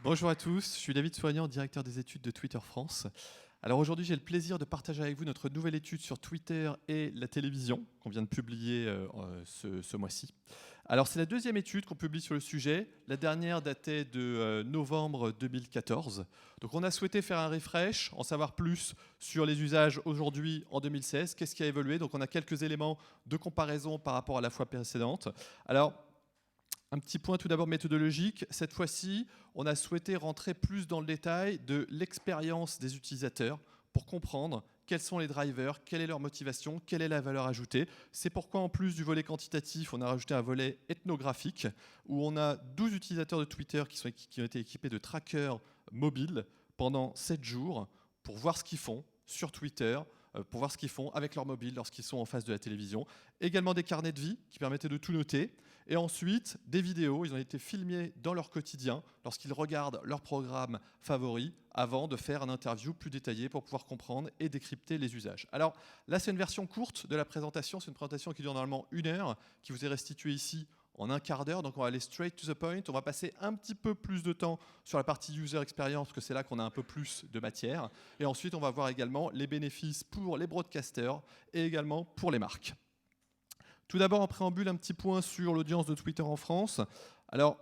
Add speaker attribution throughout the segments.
Speaker 1: Bonjour à tous, je suis David Soignant, directeur des études de Twitter France. Alors aujourd'hui, j'ai le plaisir de partager avec vous notre nouvelle étude sur Twitter et la télévision qu'on vient de publier ce mois-ci. Alors c'est la deuxième étude qu'on publie sur le sujet. La dernière datait de novembre 2014. Donc on a souhaité faire un refresh, en savoir plus sur les usages aujourd'hui en 2016. Qu'est-ce qui a évolué? Donc on a quelques éléments de comparaison par rapport à la fois précédente. Alors un petit point tout d'abord méthodologique. Cette fois-ci, on a souhaité rentrer plus dans le détail de l'expérience des utilisateurs pour comprendre quels sont les drivers, quelle est leur motivation, quelle est la valeur ajoutée. C'est pourquoi, en plus du volet quantitatif, on a rajouté un volet ethnographique où on a 12 utilisateurs de Twitter qui ont été équipés de trackers mobiles pendant 7 jours pour voir ce qu'ils font sur Twitter, pour voir ce qu'ils font avec leur mobile lorsqu'ils sont en face de la télévision. Également des carnets de vie qui permettaient de tout noter. Et ensuite, des vidéos, ils ont été filmés dans leur quotidien lorsqu'ils regardent leur programme favori avant de faire une interview plus détaillée pour pouvoir comprendre et décrypter les usages. Alors là, c'est une version courte de la présentation. C'est une présentation qui dure normalement 1 heure, qui vous est restituée ici en un quart d'heure. Donc on va aller straight to the point. On va passer un petit peu plus de temps sur la partie user experience, parce que c'est là qu'on a un peu plus de matière. Et ensuite, on va voir également les bénéfices pour les broadcasters et également pour les marques. Tout d'abord, en préambule, un petit point sur l'audience de Twitter en France. Alors,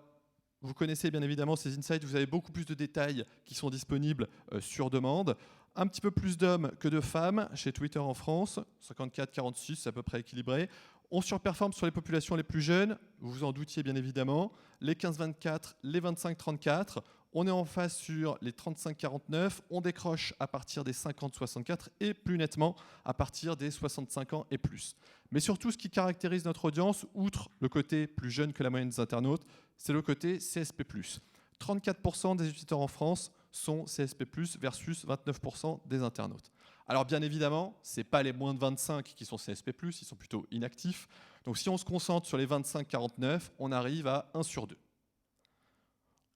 Speaker 1: vous connaissez bien évidemment ces insights, vous avez beaucoup plus de détails qui sont disponibles sur demande. Un petit peu plus d'hommes que de femmes chez Twitter en France, 54-46, c'est à peu près équilibré. On surperforme sur les populations les plus jeunes, vous vous en doutiez bien évidemment, les 15-24, les 25-34. On est en face sur les 35-49, on décroche à partir des 50-64 et plus nettement à partir des 65 ans et plus. Mais surtout, ce qui caractérise notre audience, outre le côté plus jeune que la moyenne des internautes, c'est le côté CSP+. 34% des utilisateurs en France sont CSP+, versus 29% des internautes. Alors bien évidemment, ce n'est pas les moins de 25 qui sont CSP+, ils sont plutôt inactifs. Donc si on se concentre sur les 25-49, on arrive à 1 sur 2.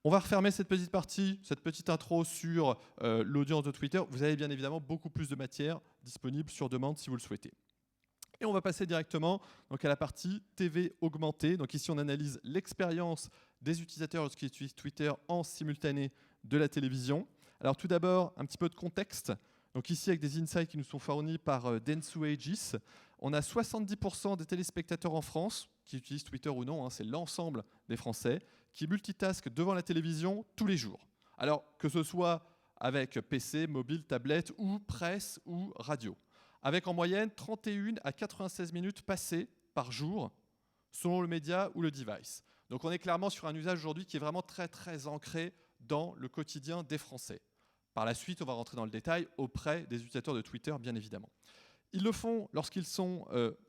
Speaker 1: On va refermer cette petite partie, cette petite intro sur l'audience de Twitter. Vous avez bien évidemment beaucoup plus de matière disponible sur demande si vous le souhaitez. Et on va passer directement donc, à la partie TV augmentée. Donc ici, on analyse l'expérience des utilisateurs lorsqu'ils utilisent Twitter en simultané de la télévision. Alors tout d'abord, un petit peu de contexte. Donc ici, avec des insights qui nous sont fournis par Dentsu Aegis, on a 70% des téléspectateurs en France, qui utilisent Twitter ou non, hein, c'est l'ensemble des Français, qui multitaskent devant la télévision tous les jours. Alors que ce soit avec PC, mobile, tablette ou presse ou radio. Avec en moyenne 31 à 96 minutes passées par jour, selon le média ou le device. Donc on est clairement sur un usage aujourd'hui qui est vraiment très très ancré dans le quotidien des Français. Par la suite, on va rentrer dans le détail auprès des utilisateurs de Twitter, bien évidemment. Ils le font lorsqu'ils sont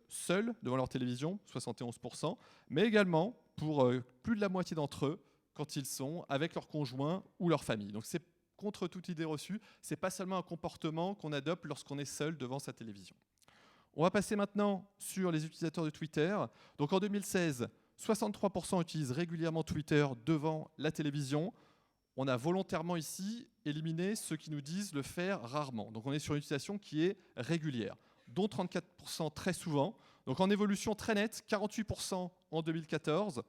Speaker 1: seuls devant leur télévision, 71%, mais également pour plus de la moitié d'entre eux quand ils sont avec leur conjoint ou leur famille. Donc c'est contre toute idée reçue, ce n'est pas seulement un comportement qu'on adopte lorsqu'on est seul devant sa télévision. On va passer maintenant sur les utilisateurs de Twitter. Donc en 2016, 63% utilisent régulièrement Twitter devant la télévision. On a volontairement ici éliminé ceux qui nous disent le faire rarement. Donc on est sur une utilisation qui est régulière, dont 34% très souvent. Donc en évolution très nette, 48% en 2014.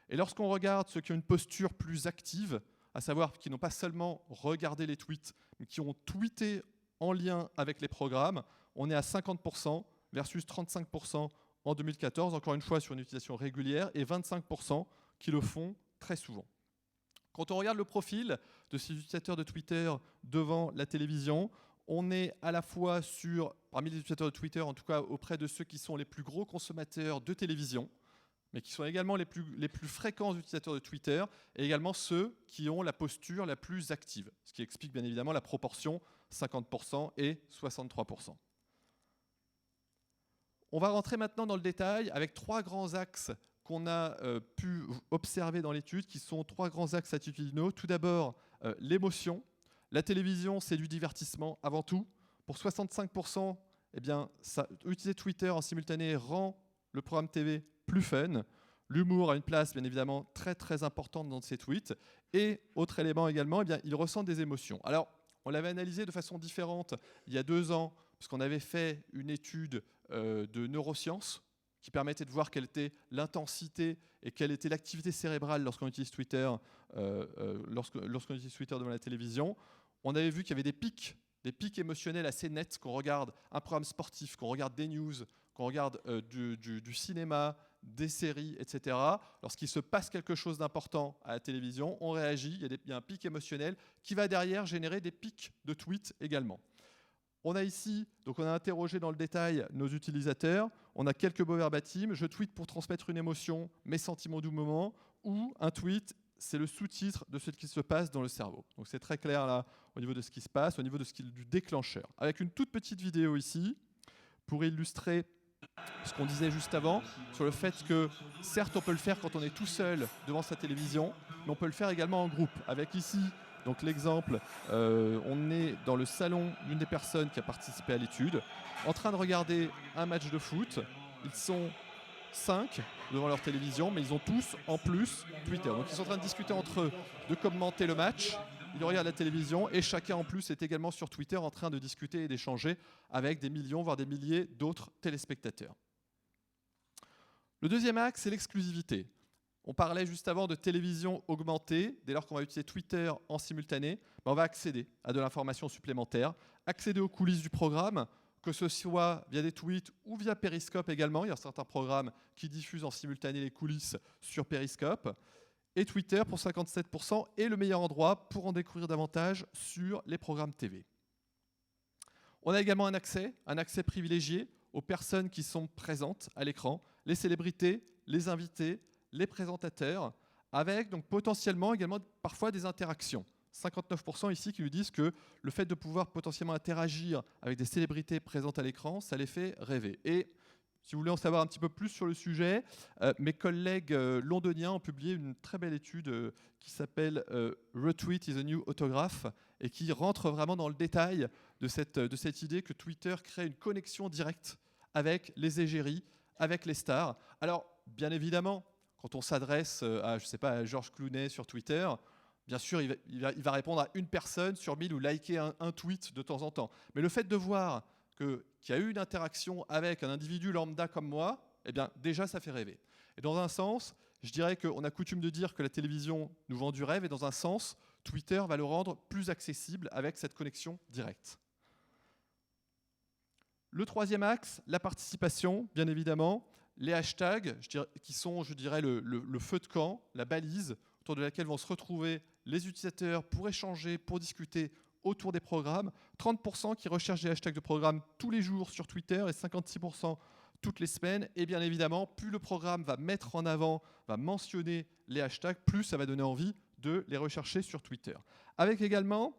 Speaker 1: Et lorsqu'on regarde ceux qui ont une posture plus active, à savoir qui n'ont pas seulement regardé les tweets, mais qui ont tweeté en lien avec les programmes, on est à 50% versus 35% en 2014, encore une fois sur une utilisation régulière, et 25% qui le font très souvent. Quand on regarde le profil de ces utilisateurs de Twitter devant la télévision, on est à la fois sur, parmi les utilisateurs de Twitter, en tout cas auprès de ceux qui sont les plus gros consommateurs de télévision, mais qui sont également les plus fréquents utilisateurs de Twitter, et également ceux qui ont la posture la plus active, ce qui explique bien évidemment la proportion 50% et 63%. On va rentrer maintenant dans le détail avec 3 grands axes qu'on a pu observer dans l'étude, qui sont 3 grands axes attitudinaux. Tout d'abord, l'émotion. La télévision, c'est du divertissement avant tout. Pour 65%, eh bien, utiliser Twitter en simultané rend le programme TV plus fun. L'humour a une place, bien évidemment, très très importante dans ces tweets. Et autre élément également, eh bien, ils ressentent des émotions. Alors, on l'avait analysé de façon différente il y a 2 ans, parce qu'on avait fait une étude de neurosciences qui permettait de voir quelle était l'intensité et quelle était l'activité cérébrale lorsqu'on utilise Twitter, lorsqu'on utilise Twitter devant la télévision. On avait vu qu'il y avait des pics émotionnels assez nets, qu'on regarde un programme sportif, qu'on regarde des news, qu'on regarde du cinéma, des séries, etc. Lorsqu'il se passe quelque chose d'important à la télévision, on réagit, il y a un pic émotionnel qui va derrière générer des pics de tweets également. On a ici, donc on a interrogé dans le détail nos utilisateurs, on a quelques beaux verbatims, je tweete pour transmettre une émotion, mes sentiments du moment, ou un tweet, c'est le sous-titre de ce qui se passe dans le cerveau. Donc c'est très clair là au niveau de ce qui se passe, au niveau du déclencheur. Avec une toute petite vidéo ici, pour illustrer ce qu'on disait juste avant, sur le fait que certes on peut le faire quand on est tout seul devant sa télévision, mais on peut le faire également en groupe. Avec ici, donc l'exemple, on est dans le salon d'une des personnes qui a participé à l'étude, en train de regarder un match de foot. Ils sont 5 devant leur télévision, mais ils ont tous en plus Twitter. Donc ils sont en train de discuter entre eux, de commenter le match. Ils regardent la télévision et chacun en plus est également sur Twitter en train de discuter et d'échanger avec des millions, voire des milliers d'autres téléspectateurs. Le deuxième axe, c'est l'exclusivité. On parlait juste avant de télévision augmentée. Dès lors qu'on va utiliser Twitter en simultané, on va accéder à de l'information supplémentaire, accéder aux coulisses du programme, que ce soit via des tweets ou via Periscope également. Il y a certains programmes qui diffusent en simultané les coulisses sur Periscope. Et Twitter, pour 57%, est le meilleur endroit pour en découvrir davantage sur les programmes TV. On a également un accès privilégié aux personnes qui sont présentes à l'écran, les célébrités, les invités, les présentateurs, avec donc potentiellement également parfois des interactions. 59% ici qui nous disent que le fait de pouvoir potentiellement interagir avec des célébrités présentes à l'écran, ça les fait rêver. Et si vous voulez en savoir un petit peu plus sur le sujet, mes collègues londoniens ont publié une très belle étude qui s'appelle Retweet is a New Autograph et qui rentre vraiment dans le détail de cette idée que Twitter crée une connexion directe avec les égéries, avec les stars. Alors, bien évidemment, quand on s'adresse à, je sais pas, à George Clooney sur Twitter, bien sûr, il va répondre à une personne sur 1000 ou liker un tweet de temps en temps. Mais le fait de voir qu'il y a eu une interaction avec un individu lambda comme moi, eh bien, déjà, ça fait rêver. Et dans un sens, je dirais qu'on a coutume de dire que la télévision nous vend du rêve, et dans un sens, Twitter va le rendre plus accessible avec cette connexion directe. Le troisième axe, la participation, bien évidemment. Les hashtags, qui sont, je dirais, le feu de camp, la balise, autour de laquelle vont se retrouver les utilisateurs pour échanger, pour discuter autour des programmes. 30% qui recherchent des hashtags de programmes tous les jours sur Twitter et 56% toutes les semaines. Et bien évidemment, plus le programme va mettre en avant, va mentionner les hashtags, plus ça va donner envie de les rechercher sur Twitter. Avec également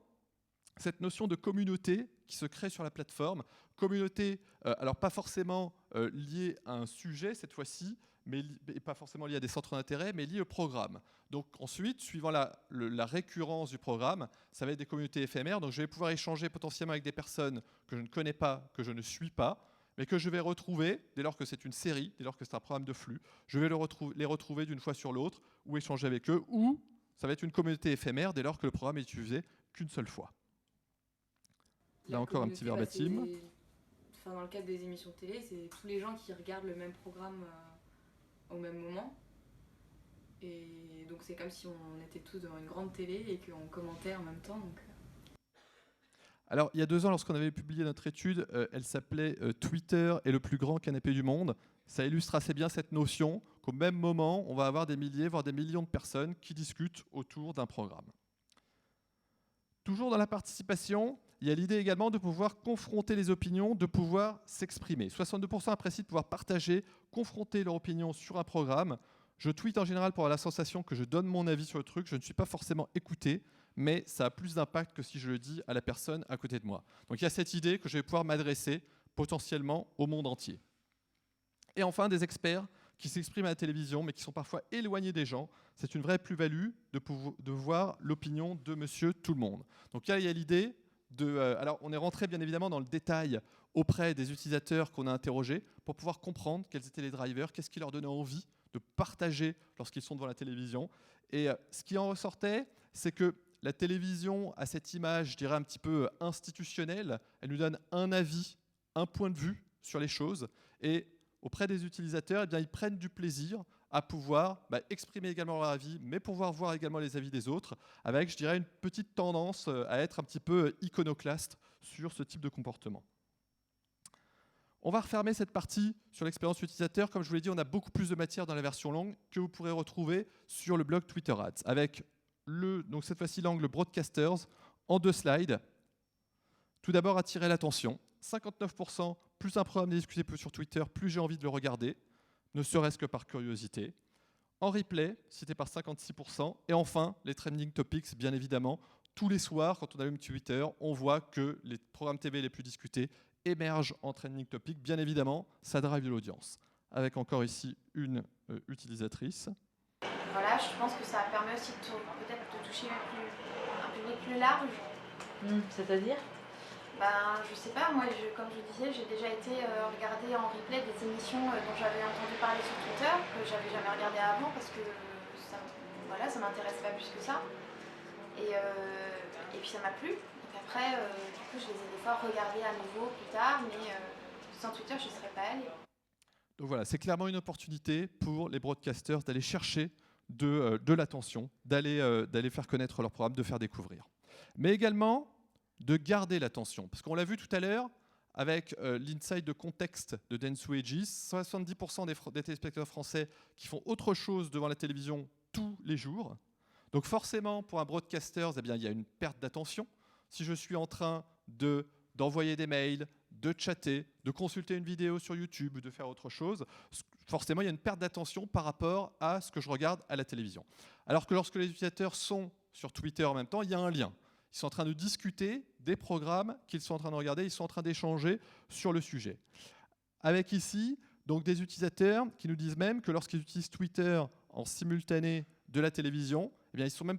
Speaker 1: cette notion de communauté qui se crée sur la plateforme. Communauté, alors pas forcément liée à un sujet cette fois-ci, mais pas forcément liée à des centres d'intérêt, mais liée au programme. Donc ensuite, suivant la récurrence du programme, ça va être des communautés éphémères. Donc je vais pouvoir échanger potentiellement avec des personnes que je ne connais pas, que je ne suis pas, mais que je vais retrouver, dès lors que c'est une série, dès lors que c'est un programme de flux, je vais les retrouver d'une fois sur l'autre, ou échanger avec eux, ou ça va être une communauté éphémère, dès lors que le programme est utilisé qu'une seule fois. Là encore un petit verbatim.
Speaker 2: Enfin, dans le cadre des émissions de télé, c'est tous les gens qui regardent le même programme au même moment. Et donc c'est comme si on était tous devant une grande télé et qu'on commentait en même temps. Donc...
Speaker 1: Alors il y a 2 ans, lorsqu'on avait publié notre étude, elle s'appelait Twitter est le plus grand canapé du monde. Ça illustre assez bien cette notion qu'au même moment, on va avoir des milliers, voire des millions de personnes qui discutent autour d'un programme. Toujours dans la participation, il y a l'idée également de pouvoir confronter les opinions, de pouvoir s'exprimer. 62% apprécient de pouvoir partager, confronter leur opinion sur un programme. Je tweete en général pour avoir la sensation que je donne mon avis sur le truc, je ne suis pas forcément écouté, mais ça a plus d'impact que si je le dis à la personne à côté de moi. Donc il y a cette idée que je vais pouvoir m'adresser potentiellement au monde entier. Et enfin, des experts qui s'expriment à la télévision, mais qui sont parfois éloignés des gens. C'est une vraie plus-value de voir l'opinion de monsieur tout le monde. Donc là, il y a l'idée de... alors, on est rentré bien évidemment dans le détail auprès des utilisateurs qu'on a interrogés pour pouvoir comprendre quels étaient les drivers, qu'est-ce qui leur donnait envie de partager lorsqu'ils sont devant la télévision. Et ce qui en ressortait, c'est que la télévision a cette image, je dirais, un petit peu institutionnelle. Elle nous donne un avis, un point de vue sur les choses. Et auprès des utilisateurs, eh bien, ils prennent du plaisir à pouvoir exprimer également leur avis, mais pouvoir voir également les avis des autres, avec, je dirais, une petite tendance à être un petit peu iconoclaste sur ce type de comportement. On va refermer cette partie sur l'expérience utilisateur. Comme je vous l'ai dit, on a beaucoup plus de matière dans la version longue que vous pourrez retrouver sur le blog Twitter Ads, avec donc cette fois-ci l'angle Broadcasters en 2 slides. Tout d'abord, attirer l'attention. 59%, plus un programme est discuté sur Twitter, plus j'ai envie de le regarder, ne serait-ce que par curiosité. En replay, cité par 56%. Et enfin, les trending topics, bien évidemment. Tous les soirs, quand on allume Twitter, on voit que les programmes TV les plus discutés émergent en trending topic. Bien évidemment, ça drive de l'audience. Avec encore ici une utilisatrice.
Speaker 3: Voilà, je pense que ça permet aussi peut-être de toucher un public plus large.
Speaker 4: C'est-à-dire ?
Speaker 3: Je sais pas, moi, comme je disais, j'ai déjà été regarder en replay des émissions dont j'avais entendu parler sur Twitter, que j'avais jamais regardé avant parce que ça m'intéresse pas plus que ça. Et puis ça m'a plu. Donc après, du coup, je les ai des fois regardés à nouveau plus tard, mais sans Twitter, je ne serais pas allée.
Speaker 1: Donc voilà, c'est clairement une opportunité pour les broadcasters d'aller chercher de l'attention, d'aller faire connaître leur programme, de faire découvrir. Mais également de garder l'attention. Parce qu'on l'a vu tout à l'heure avec l'insight de contexte de Dentsu Aegis, 70% des téléspectateurs français qui font autre chose devant la télévision tous les jours. Donc forcément, pour un broadcaster, eh bien, il y a une perte d'attention. Si je suis en train d'envoyer des mails, de chatter, de consulter une vidéo sur YouTube ou de faire autre chose, forcément, il y a une perte d'attention par rapport à ce que je regarde à la télévision. Alors que lorsque les utilisateurs sont sur Twitter en même temps, il y a un lien. Ils sont en train de discuter des programmes qu'ils sont en train de regarder, ils sont en train d'échanger sur le sujet. Avec ici, donc des utilisateurs qui nous disent même que lorsqu'ils utilisent Twitter en simultané de la télévision, eh bien, ils sont même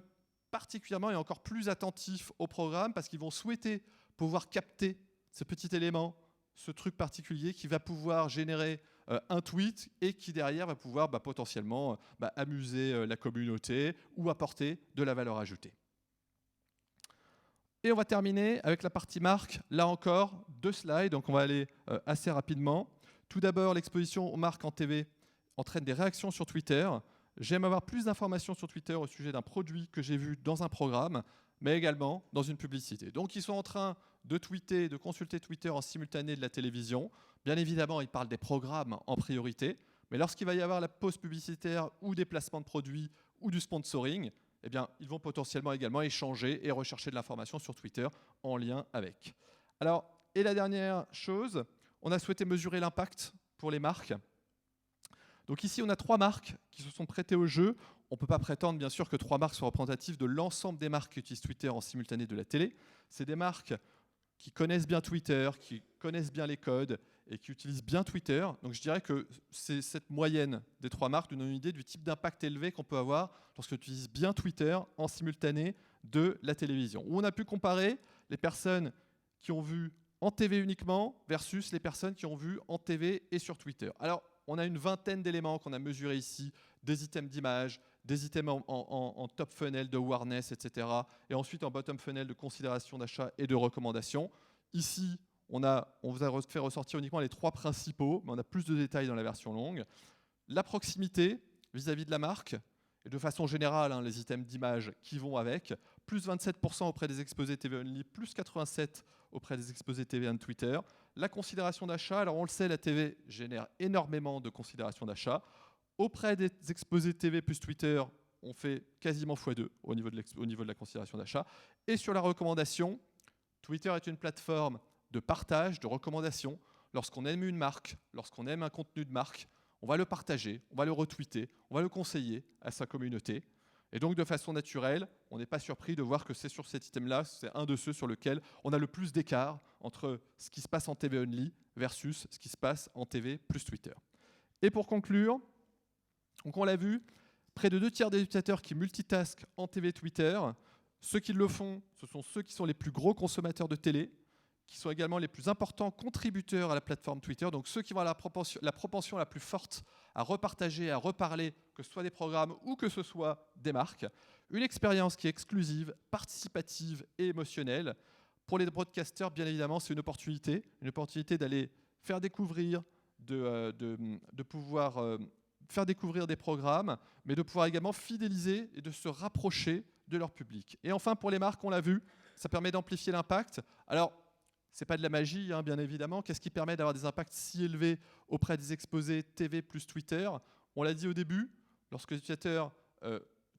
Speaker 1: particulièrement et encore plus attentifs au programme parce qu'ils vont souhaiter pouvoir capter ce petit élément, ce truc particulier qui va pouvoir générer un tweet et qui derrière va pouvoir potentiellement amuser la communauté ou apporter de la valeur ajoutée. Et on va terminer avec la partie marque. Là encore, 2 slides, donc on va aller assez rapidement. Tout d'abord, l'exposition aux marques en TV entraîne des réactions sur Twitter. J'aime avoir plus d'informations sur Twitter au sujet d'un produit que j'ai vu dans un programme, mais également dans une publicité. Donc ils sont en train de tweeter, de consulter Twitter en simultané de la télévision. Bien évidemment, ils parlent des programmes en priorité, mais lorsqu'il va y avoir la pause publicitaire ou des placements de produits ou du sponsoring, eh bien, ils vont potentiellement également échanger et rechercher de l'information sur Twitter en lien avec. Alors, et la dernière chose, on a souhaité mesurer l'impact pour les marques. Donc ici, on a 3 marques qui se sont prêtées au jeu. On ne peut pas prétendre, bien sûr, que 3 marques soient représentatives de l'ensemble des marques qui utilisent Twitter en simultané de la télé. C'est des marques qui connaissent bien Twitter, qui connaissent bien les codes et qui utilisent bien Twitter. Donc je dirais que c'est cette moyenne des 3 marques nous donne une idée du type d'impact élevé qu'on peut avoir lorsqu'on utilise bien Twitter en simultané de la télévision. Où on a pu comparer les personnes qui ont vu en TV uniquement versus les personnes qui ont vu en TV et sur Twitter. Alors, on a une vingtaine d'éléments qu'on a mesurés ici, des items d'image, des items en top funnel de awareness, etc. Et ensuite en bottom funnel de considération d'achat et de recommandation. Ici, on vous a fait ressortir uniquement les 3 principaux, mais on a plus de détails dans la version longue. La proximité vis-à-vis de la marque, et de façon générale, les items d'image qui vont avec, plus 27% auprès des exposés TV Only, plus 87% auprès des exposés TV and Twitter. La considération d'achat, alors on le sait, la TV génère énormément de considération d'achat. Auprès des exposés TV plus Twitter, on fait quasiment x2 au niveau de la considération d'achat. Et sur la recommandation, Twitter est une plateforme de partage, de recommandation. Lorsqu'on aime une marque, lorsqu'on aime un contenu de marque, on va le partager, on va le retweeter, on va le conseiller à sa communauté. Et donc, de façon naturelle, on n'est pas surpris de voir que c'est sur cet item-là, c'est un de ceux sur lequel on a le plus d'écart entre ce qui se passe en TV Only versus ce qui se passe en TV plus Twitter. Et pour conclure, donc on l'a vu, près de 2/3 des utilisateurs qui multitaskent en TV Twitter, ceux qui le font, ce sont ceux qui sont les plus gros consommateurs de télé, qui sont également les plus importants contributeurs à la plateforme Twitter, donc ceux qui vont avoir la propension la plus forte à repartager, à reparler, que ce soit des programmes ou que ce soit des marques. Une expérience qui est exclusive, participative et émotionnelle. Pour les broadcasters, bien évidemment, c'est une opportunité d'aller faire découvrir de pouvoir faire découvrir des programmes, mais de pouvoir également fidéliser et de se rapprocher de leur public. Et enfin, pour les marques, on l'a vu, ça permet d'amplifier l'impact. Alors, ce n'est pas de la magie, hein, bien évidemment. Qu'est-ce qui permet d'avoir des impacts si élevés auprès des exposés TV plus Twitter? On l'a dit au début, lorsque les utilisateurs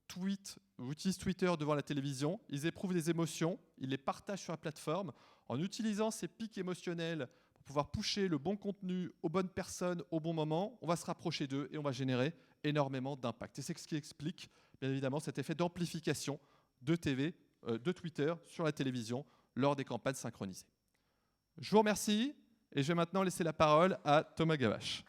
Speaker 1: tweetent ou utilisent Twitter devant la télévision, ils éprouvent des émotions, ils les partagent sur la plateforme. En utilisant ces pics émotionnels pour pouvoir pusher le bon contenu aux bonnes personnes au bon moment, on va se rapprocher d'eux et on va générer énormément d'impact. Et c'est ce qui explique, bien évidemment, cet effet d'amplification de Twitter sur la télévision lors des campagnes synchronisées. Je vous remercie et je vais maintenant laisser la parole à Thomas Gavache.